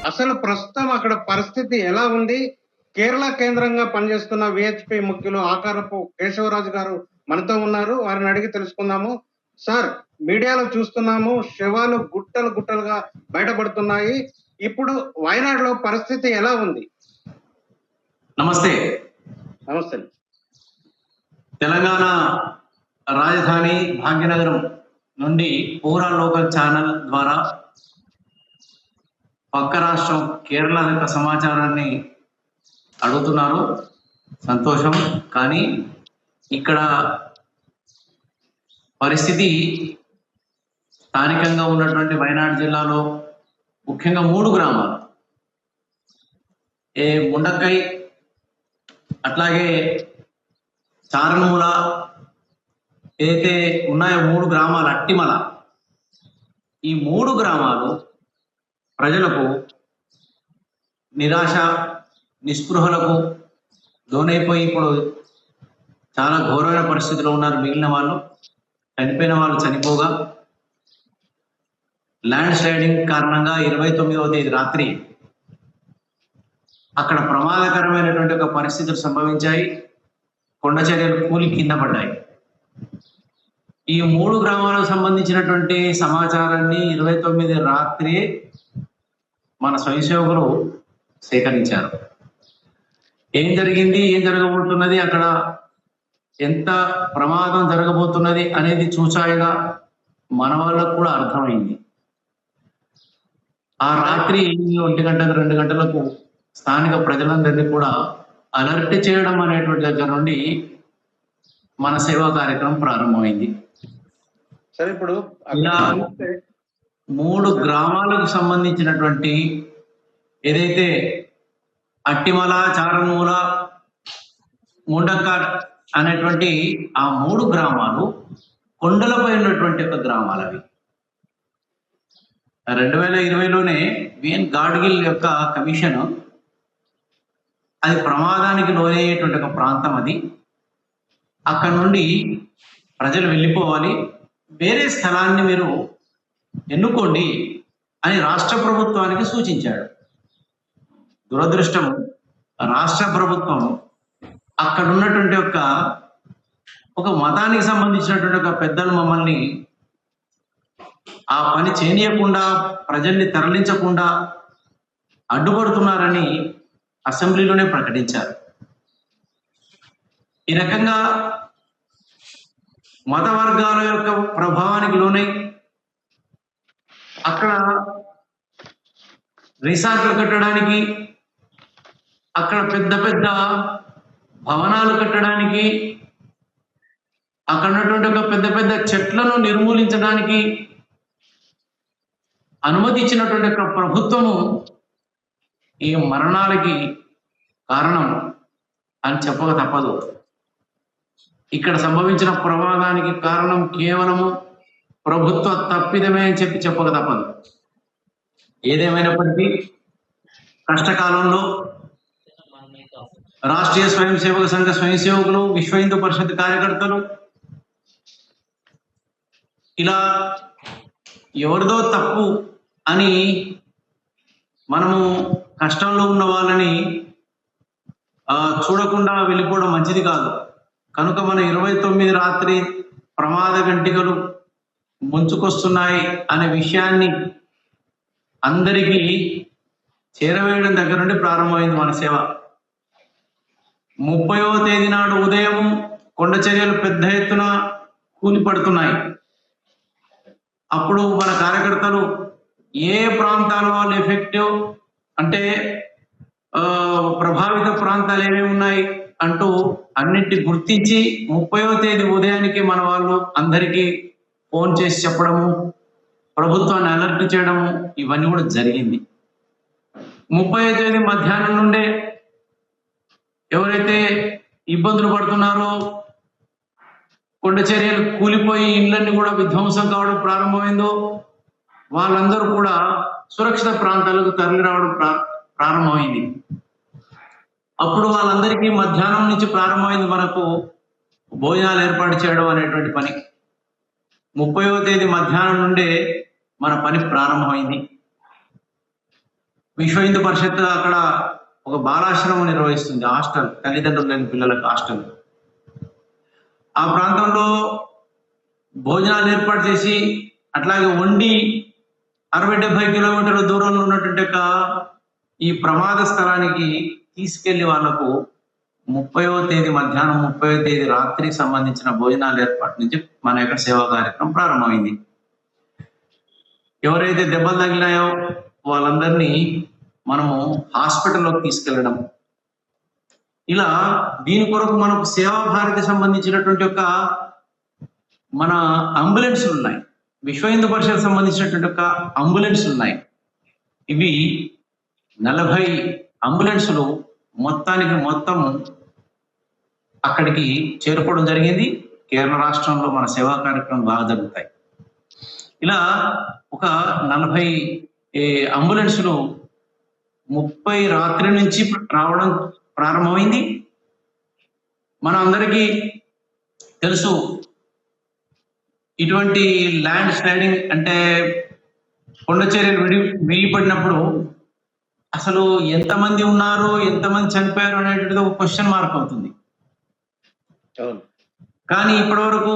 అసలు ప్రస్తుతం అక్కడ పరిస్థితి ఎలా ఉంది? కేరళ కేంద్రంగా పనిచేస్తున్న విహెచ్పి ముఖ్యులు ఆకారపు కేశవరాజు గారు మనతో ఉన్నారు. వారిని అడిగి తెలుసుకుందాము. సార్, మీడియాలో చూస్తున్నాము శవాలు గుట్టలు గుట్టలుగా బయటపడుతున్నాయి. ఇప్పుడు వయనాడులో పరిస్థితి ఎలా ఉంది? నమస్తే. నమస్తే. తెలంగాణ రాజధాని భాగ్యనగరం నుండి పూరా లోకల్ ఛానల్ ద్వారా పక్క రాష్ట్రం కేరళ యొక్క సమాచారాన్ని అడుగుతున్నారు. సంతోషం. కానీ ఇక్కడ పరిస్థితి స్థానికంగా ఉన్నటువంటి వయనాడు జిల్లాలో ముఖ్యంగా 3 గ్రామాలు, ముండక్కై, అట్లాగే చారన్మూల, ఏదైతే ఉన్నాయో 3 గ్రామాలు, అట్టిమల, ఈ 3 గ్రామాలు ప్రజలకు నిరాశ నిస్పృహలకు లోనైపోయి ఇప్పుడు చాలా ఘోరమైన పరిస్థితిలో ఉన్నారు. మిగిలిన వాళ్ళు, చనిపోయిన వాళ్ళు చనిపోగా ల్యాండ్ స్లైడింగ్ కారణంగా 29వ తేదీ రాత్రి అక్కడ ప్రమాదకరమైనటువంటి ఒక పరిస్థితులు సంభవించాయి. కొండ చర్యలు కూలి కింద పడ్డాయి. ఈ 3 గ్రామాలకు సంబంధించినటువంటి సమాచారాన్ని 29 రాత్రి మన స్వయం సేవకులు సేకరించారు. ఏం జరిగింది, ఏం జరగబోతున్నది, అక్కడ ఎంత ప్రమాదం జరగబోతున్నది అనేది చూచాయిగా మన వాళ్ళకు కూడా అర్థమైంది. ఆ రాత్రి 1 గంటకు 2 గంటలకు స్థానిక ప్రజలందరినీ కూడా అలర్ట్ చేయడం అనేటువంటి దగ్గర నుండి మన సేవా కార్యక్రమం ప్రారంభమైంది. సరే, ఇప్పుడు ఇలా 3 గ్రామాలకు సంబంధించినటువంటి ఏదైతే అట్టిమల, చారన్మూల, ముండక్క అనేటువంటి ఆ 3 గ్రామాలు కొండలపై ఉన్నటువంటి ఒక గ్రామాలు. అవి 2020లోనే విఎన్ గాడ్గిల్ యొక్క కమిషన్ అది ప్రమాదానికి లోనయ్యేటువంటి ఒక ప్రాంతం. అది అక్కడ నుండి ప్రజలు వెళ్ళిపోవాలి, వేరే స్థలాన్ని మీరు ఎన్నుకోండి అని రాష్ట్ర ప్రభుత్వానికి సూచించాడు. దురదృష్టం, రాష్ట్ర ప్రభుత్వం అక్కడ ఉన్నటువంటి ఒక మతానికి సంబంధించినటువంటి ఒక పెద్దలు మమ్మల్ని ఆ పని చేయనీయకుండా, ప్రజల్ని తరలించకుండా అడ్డుపడుతున్నారని అసెంబ్లీలోనే ప్రకటించారు. ఈ రకంగా మత వర్గాల యొక్క ప్రభావానికి లోనై అక్కడ రిసార్ట్లు కట్టడానికి, అక్కడ పెద్ద పెద్ద భవనాలు కట్టడానికి, అక్కడ ఉన్నటువంటి ఒక పెద్ద పెద్ద చెట్లను నిర్మూలించడానికి అనుమతి ఇచ్చినటువంటి ఒక ప్రభుత్వము ఈ మరణాలకి కారణం అని చెప్పక తప్పదు. ఇక్కడ సంభవించిన ప్రమాదానికి కారణం కేవలము ప్రభుత్వ తప్పిదమే అని చెప్పక తప్పదు. ఏదేమైనప్పటికీ కష్టకాలంలో రాష్ట్రీయ స్వయం సేవక సంఘ స్వయం సేవకులు, విశ్వ హిందూ పరిషత్ కార్యకర్తలు ఇలా ఎవరిదో తప్పు అని మనము కష్టంలో ఉన్న వాళ్ళని చూడకుండా వెళ్ళిపోవడం మంచిది కాదు. కనుక మన 29 రాత్రి ప్రమాద గంటికలు ముంచుకొస్తున్నాయి అనే విషయాన్ని అందరికీ చేరవేయడం దగ్గర నుండి ప్రారంభమైంది మన సేవ. 30వ తేదీ నాడు ఉదయం కొండ చర్యలు పెద్ద ఎత్తున కూలి పడుతున్నాయి. అప్పుడు మన కార్యకర్తలు ఏ ప్రాంతాల వాళ్ళు ఎఫెక్టివ్ అంటే ప్రభావిత ప్రాంతాలు ఏమేమి ఉన్నాయి అంటూ అన్నింటి గుర్తించి 30వ తేదీ ఉదయానికి మన వాళ్ళు అందరికీ ఫోన్ చేసి చెప్పడము, ప్రభుత్వాన్ని అలర్ట్ చేయడము, ఇవన్నీ కూడా జరిగింది. 30వ తేదీ మధ్యాహ్నం నుండే ఎవరైతే ఇబ్బందులు పడుతున్నారో, కొండ చర్యలు కూలిపోయి ఇళ్ళన్నీ కూడా విధ్వంసం కావడం ప్రారంభమైందో వాళ్ళందరూ కూడా సురక్షిత ప్రాంతాలకు తరలి రావడం ప్రారంభమైంది. అప్పుడు వాళ్ళందరికీ మధ్యాహ్నం నుంచి ప్రారంభమైంది మనకు భోజనాలు ఏర్పాటు చేయడం అనేటువంటి పని. 30వ తేదీ మధ్యాహ్నం నుండే మన పని ప్రారంభమైంది. విశ్వ హిందూ పరిషత్ అక్కడ ఒక బాలాశ్రమం నిర్వహిస్తుంది, హాస్టల్, తల్లిదండ్రులు లేని పిల్లలకు హాస్టల్. ఆ ప్రాంతంలో భోజనాలు ఏర్పాటు చేసి అట్లాగే వండి 60-70 కిలోమీటర్ల దూరంలో ఉన్నటువంటి ఈ ప్రమాద స్థలానికి తీసుకెళ్లి వాళ్లకు 30వ తేదీ మధ్యాహ్నం 30వ తేదీ రాత్రికి సంబంధించిన భోజనాల ఏర్పాటు నుంచి మన యొక్క సేవా కార్యక్రమం ప్రారంభమైంది. ఎవరైతే దెబ్బలు తగిలినాయో వాళ్ళందరినీ మనము హాస్పిటల్లోకి తీసుకెళ్లడం, ఇలా దీని కొరకు మనకు సేవా భారతి సంబంధించినటువంటి మన అంబులెన్స్లు ఉన్నాయి, విశ్వ హిందూ పరిషత్ సంబంధించినటువంటి అంబులెన్స్లు ఉన్నాయి. ఇవి 40 అంబులెన్సులు మొత్తం అక్కడికి చేరుకోవడం జరిగింది. కేరళ రాష్ట్రంలో మన సేవా కార్యక్రమం బాగా జరుగుతాయి. ఇలా ఒక 40 అంబులెన్సులు 30 రాత్రి నుంచి రావడం ప్రారంభమైంది. మన అందరికీ తెలుసు, ఇటువంటి ల్యాండ్ స్లైడింగ్ అంటే కొండ చర్యలు విడిపడినప్పుడు అసలు ఎంతమంది ఉన్నారు, ఎంతమంది చనిపోయారు అనేటువంటిది ఒక క్వశ్చన్ మార్క్ అవుతుంది. కానీ ఇప్పటి వరకు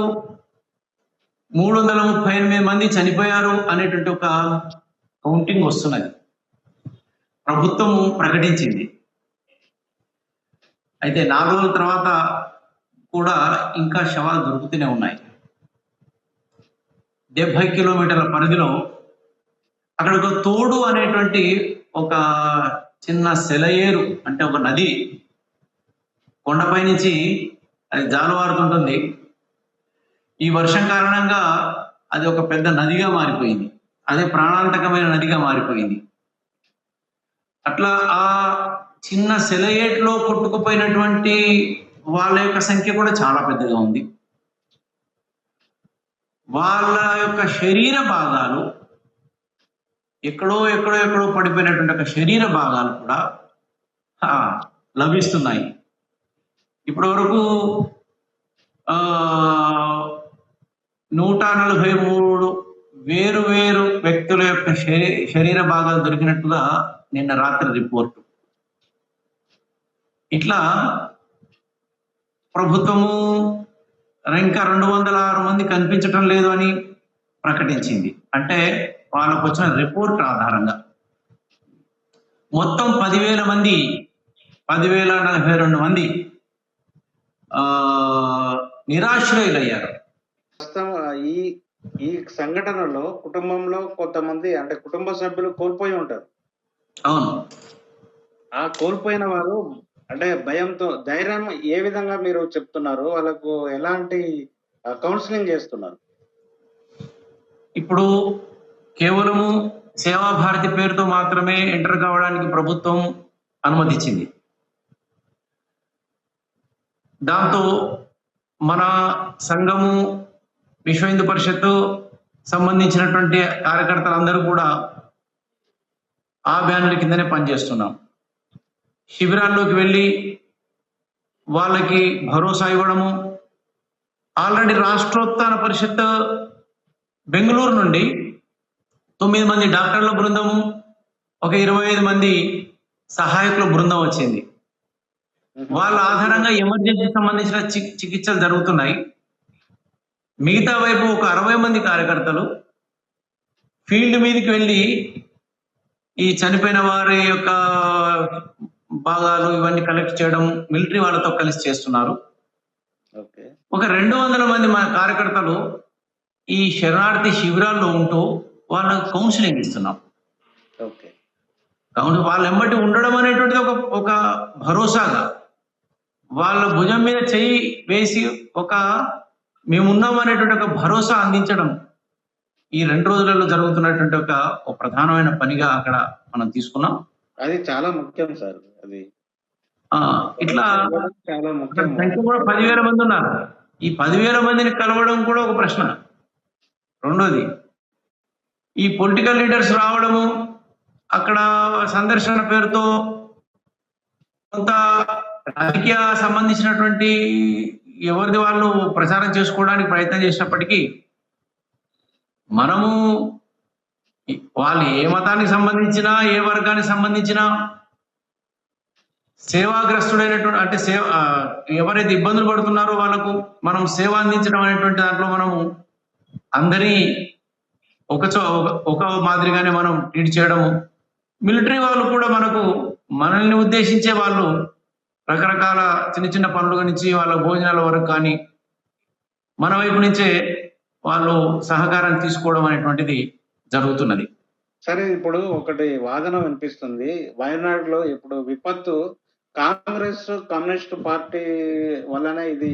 338 మంది చనిపోయారు అనేటువంటి ఒక కౌంటింగ్ వస్తున్నది, ప్రభుత్వము ప్రకటించింది. అయితే 4 రోజుల తర్వాత కూడా ఇంకా శవాలు దొరుకుతూనే ఉన్నాయి. 70 కిలోమీటర్ల పరిధిలో అక్కడ ఒక తోడు అనేటువంటి ఒక చిన్న సెలయేరు, అంటే ఒక నది కొండపై నుంచి అది జాలువారుతుంటుంది. ఈ వర్షం కారణంగా అది ఒక పెద్ద నదిగా మారిపోయింది, అదే ప్రాణాంతకమైన నదిగా మారిపోయింది. అట్లా ఆ చిన్న సెలయేట్లో కొట్టుకుపోయినటువంటి వాళ్ళ యొక్క సంఖ్య కూడా చాలా పెద్దగా ఉంది. వాళ్ళ యొక్క శరీర భాగాలు ఎక్కడో పడిపోయినటువంటి ఒక శరీర భాగాలు కూడా లభిస్తున్నాయి. ఇప్పటి వరకు 143 వేరు వ్యక్తుల యొక్క శరీర భాగాలు దొరికినట్టుగా నిన్న రాత్రి రిపోర్టు. ఇట్లా ప్రభుత్వము ఇంకా 206 మంది కనిపించటం లేదు అని ప్రకటించింది. అంటే వాళ్ళకు వచ్చిన రిపోర్ట్ ఆధారంగా మొత్తం 10,000 మంది, 10,042 మంది నిరాశ్రయులయ్యారు. ఈ సంఘటనలో కుటుంబంలో కొంతమంది అంటే కుటుంబ సభ్యులు కోల్పోయి ఉంటారు. అవును. ఆ కోల్పోయిన వారు అంటే భయంతో ధైర్యం ఏ విధంగా మీరు చెప్తున్నారు, వాళ్ళకు ఎలాంటి కౌన్సిలింగ్ చేస్తున్నారు? ఇప్పుడు కేవలము సేవా భారతి పేరుతో మాత్రమే ఎంటర్ కావడానికి ప్రభుత్వం అనుమతించింది. దాంతో మన సంఘము, విశ్వ హిందూ పరిషత్తు సంబంధించినటువంటి కార్యకర్తలందరూ కూడా ఆ బ్యానర్ కిందనే పనిచేస్తున్నాం. శిబిరాల్లోకి వెళ్ళి వాళ్ళకి భరోసా ఇవ్వడము. ఆల్రెడీ రాష్ట్రోత్థాన పరిషత్ బెంగళూరు నుండి 9 మంది డాక్టర్ల బృందము, ఒక 25 మంది సహాయకుల బృందం వచ్చింది. వాళ్ళ ఆధారంగా ఎమర్జెన్సీ సంబంధించిన చికిత్సలు జరుగుతున్నాయి. మిగతా వైపు ఒక 60 మంది కార్యకర్తలు ఫీల్డ్ మీదకి వెళ్ళి ఈ చనిపోయిన వారి యొక్క భాగాలు ఇవన్నీ కలెక్ట్ చేయడం మిలిటరీ వాళ్ళతో కలిసి చేస్తున్నారు. ఒక 200 మంది మన కార్యకర్తలు ఈ శరణార్థి శిబిరాల్లో ఉంటూ వాళ్ళకు కౌన్సిలింగ్ ఇస్తున్నాం. వాళ్ళ ఎంబటి ఉండడం అనేటువంటిది ఒక భరోసాగా వాళ్ళ భుజం మీద చెయ్యి వేసి మేమున్నాం అనేటువంటి ఒక భరోసా అందించడం ఈ 2 రోజులలో జరుగుతున్నటువంటి ఒక ప్రధానమైన పనిగా అక్కడ మనం తీసుకున్నాం. అది చాలా ముఖ్యం సార్. అది ఇట్లా చాలా ముఖ్యం. సంఖ్య కూడా 10,000 మంది ఉన్నారు. ఈ 10,000 మందిని కలవడం కూడా ఒక ప్రశ్న. రెండోది, ఈ పొలిటికల్ లీడర్స్ రావడము, అక్కడ సందర్శన పేరుతో కొంత రాజకీయ సంబంధించినటువంటి ఎవరిది వాళ్ళు ప్రచారం చేసుకోవడానికి ప్రయత్నం చేసినప్పటికీ మనము వాళ్ళు ఏ మతానికి సంబంధించినా ఏ వర్గానికి సంబంధించినా సేవాగ్రస్తుడైనటువంటి అంటే ఎవరైతే ఇబ్బందులు పడుతున్నారో వాళ్ళకు మనం సేవ అందించడం అనేటువంటి దాంట్లో మనము అందరి ఒక మాదిరిగానే మనం ట్రీట్ చేయడము. మిలిటరీ వాళ్ళు కూడా మనల్ని ఉద్దేశించే వాళ్ళు రకరకాల చిన్న చిన్న పనుల నుంచి వాళ్ళ భోజనాల వరకు కానీ మన వైపు నుంచే వాళ్ళు సహకారం తీసుకోవడం అనేటువంటిది జరుగుతున్నది. సరే, ఇప్పుడు ఒకటి వాదన వినిపిస్తుంది. వయనాడులో ఇప్పుడు విపత్తు కాంగ్రెస్ కమ్యూనిస్ట్ పార్టీ వల్లనే ఇది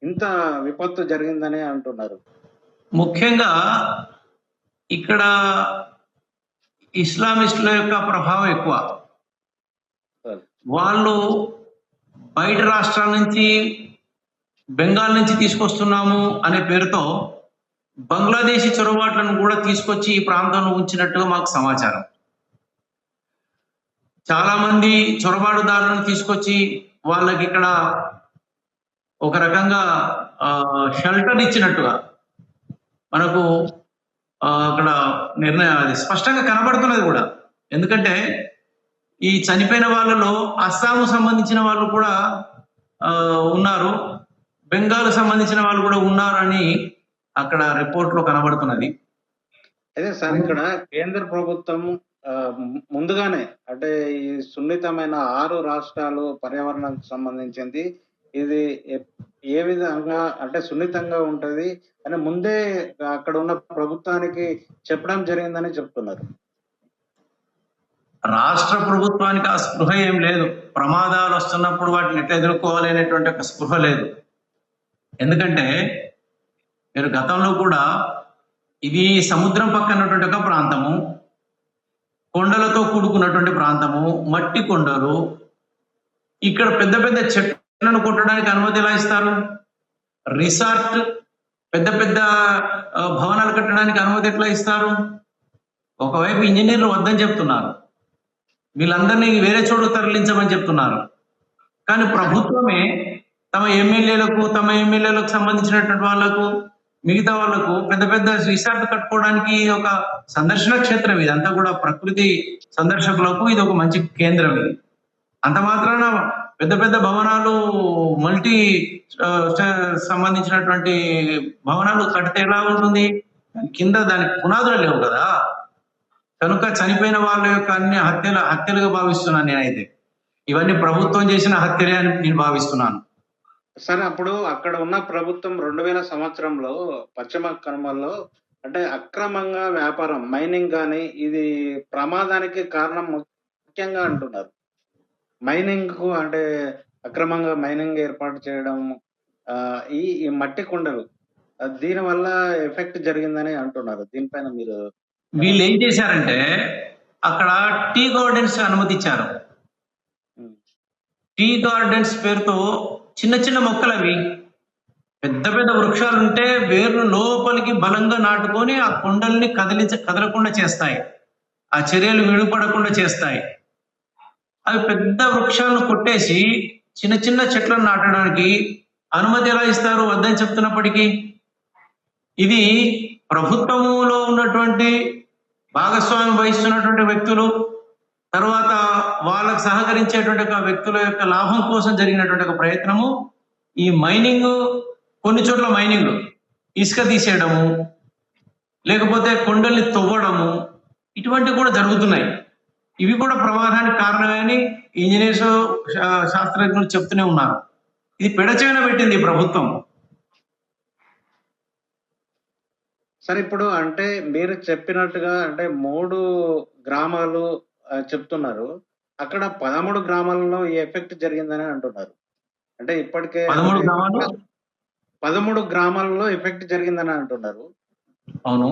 ఇంత విపత్తు జరిగిందని అంటున్నారు. ముఖ్యంగా ఇక్కడ ఇస్లామిస్టుల యొక్క ప్రభావం ఎక్కువ. వాళ్ళు బయట రాష్ట్రాల నుంచి బెంగాల్ నుంచి తీసుకొస్తున్నాము అనే పేరుతో బంగ్లాదేశీ చొరబాట్లను కూడా తీసుకొచ్చి ఈ ప్రాంతంలో ఉంచినట్టుగా మాకు సమాచారం. చాలా మంది చొరబాటుదారులను తీసుకొచ్చి వాళ్ళకి ఇక్కడ ఒక రకంగా షెల్టర్ ఇచ్చినట్టుగా మనకు అక్కడ నిర్ణయం అది స్పష్టంగా కనబడుతున్నది కూడా. ఎందుకంటే ఈ చనిపోయిన వాళ్ళలో అస్సాము సంబంధించిన వాళ్ళు కూడా ఉన్నారు, బెంగాల్ సంబంధించిన వాళ్ళు కూడా ఉన్నారని అక్కడ రిపోర్ట్ లో కనబడుతున్నది. అదే సార్, ఇక్కడ కేంద్ర ప్రభుత్వం ముందుగానే అంటే ఈ సున్నితమైన 6 రాష్ట్రాలు పర్యావరణానికి సంబంధించింది ఇది ఏ విధంగా అంటే సున్నితంగా ఉంటది అని ముందే అక్కడ ఉన్న ప్రభుత్వానికి చెప్పడం జరిగిందని చెప్తున్నారు. రాష్ట్ర ప్రభుత్వానికి ఆ స్పృహ ఏం లేదు. ప్రమాదాలు వస్తున్నప్పుడు వాటిని ఎట్లా ఎదుర్కోవాలి అనేటువంటి ఒక స్పృహ లేదు. ఎందుకంటే మీరు గతంలో కూడా ఇది సముద్రం పక్కనటువంటి ఒక ప్రాంతము, కొండలతో కూడుకున్నటువంటి ప్రాంతము, మట్టి కొండలు. ఇక్కడ పెద్ద పెద్ద చెట్లను కొట్టడానికి అనుమతి ఎలా ఇస్తారు? రిసార్ట్ పెద్ద పెద్ద భవనాలు కట్టడానికి అనుమతి ఎట్లా ఇస్తారు? ఒకవైపు ఇంజనీర్లు వద్దని చెప్తున్నారు, వీళ్ళందరినీ వేరే చోటు తరలించమని చెప్తున్నారు. కానీ ప్రభుత్వమే తమ ఎమ్మెల్యేలకు సంబంధించినటువంటి వాళ్లకు మిగతా వాళ్లకు పెద్ద పెద్ద రిసార్ట్ కట్టుకోవడానికి ఒక సందర్శన క్షేత్రం. ఇదంతా కూడా ప్రకృతి సందర్శకులకు ఇది ఒక మంచి కేంద్రం. ఇది అంత మాత్రాన పెద్ద పెద్ద భవనాలు మల్టీ సంబంధించినటువంటి భవనాలు కడితే ఎలా ఉంటుంది? కింద దానికి పునాదులు లేవు కదా. కనుక చనిపోయిన వాళ్ళ యొక్క అన్ని హత్యలుగా భావిస్తున్నాను నేనైతే. ఇవన్నీ ప్రభుత్వం చేసిన హత్యలే అని నేను భావిస్తున్నాను. సరే, అప్పుడు అక్కడ ఉన్న ప్రభుత్వం 2000 సంవత్సరంలో పశ్చిమ కనుమల్లో అంటే అక్రమంగా వ్యాపారం మైనింగ్ కానీ ఇది ప్రమాదానికి కారణం ముఖ్యంగా అంటున్నారు. మైనింగ్ కు అంటే అక్రమంగా మైనింగ్ ఏర్పాటు చేయడం, ఈ మట్టి కుండలు దీని వల్ల ఎఫెక్ట్ జరిగిందని అంటున్నారు. దీనిపైన మీరు వీళ్ళు ఏం చేశారంటే అక్కడ టీ గార్డెన్స్ అనుమతించారు. టీ గార్డెన్స్ పేరుతో చిన్న చిన్న మొక్కలు, అవి పెద్ద పెద్ద వృక్షాలు ఉంటే వేర్లు లోపలికి బలంగా నాటుకొని ఆ కొండల్ని కదలకుండా చేస్తాయి, ఆ చర్యలు విడిపడకుండా చేస్తాయి. అవి పెద్ద వృక్షాలను కొట్టేసి చిన్న చిన్న చెట్లను నాటడానికి అనుమతి ఎలా ఇస్తారు వద్దని చెప్తున్నప్పటికీ? ఇది ప్రభుత్వములో ఉన్నటువంటి భాగస్వామ్యం వహిస్తున్నటువంటి వ్యక్తులు, తర్వాత వాళ్ళకు సహకరించేటువంటి వ్యక్తుల యొక్క లాభం కోసం జరిగినటువంటి ఒక ప్రయత్నము. ఈ మైనింగ్, కొన్ని చోట్ల మైనింగ్ ఇసుక తీసేయడము, లేకపోతే కొండల్ని తవ్వడము, ఇటువంటివి కూడా జరుగుతున్నాయి. ఇవి కూడా ప్రమాదానికి కారణమని ఇంజనీర్స్, శాస్త్రజ్ఞులు చెప్తూనే ఉన్నారు. ఇది పెడచెవిన పెట్టింది ప్రభుత్వం. సరే, ఇప్పుడు అంటే మీరు చెప్పినట్టుగా అంటే 3 గ్రామాలు చెప్తున్నారు. అక్కడ 13 గ్రామాలలో ఈ ఎఫెక్ట్ జరిగిందని అంటున్నారు. అంటే ఇప్పటికే 13 గ్రామాలలో ఎఫెక్ట్ జరిగిందని అంటున్నారు. అవును.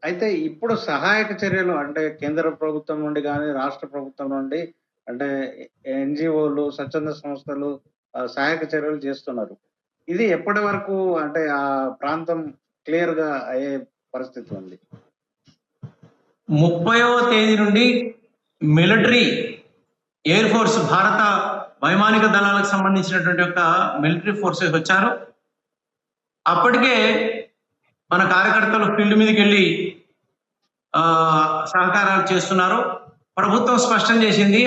అయితే ఇప్పుడు సహాయక చర్యలు అంటే కేంద్ర ప్రభుత్వం నుండి కానీ రాష్ట్ర ప్రభుత్వం నుండి అంటే ఎన్జిఓలు, స్వచ్ఛంద సంస్థలు సహాయక చర్యలు చేస్తున్నారు. ఇది ఎప్పటి వరకు అంటే ఆ ప్రాంతం క్లియర్ గా అయ్యే పరిస్థితి ఉంది? 30వ తేదీ నుండి మిలిటరీ, ఎయిర్ ఫోర్స్, భారత వైమానిక దళాలకు సంబంధించినటువంటి ఒక మిలిటరీ ఫోర్సెస్ వచ్చారు. అప్పటికే మన కార్యకర్తలు ఫీల్డ్ మీదకి వెళ్ళి సహకారాలు చేస్తున్నారు. ప్రభుత్వం స్పష్టం చేసింది.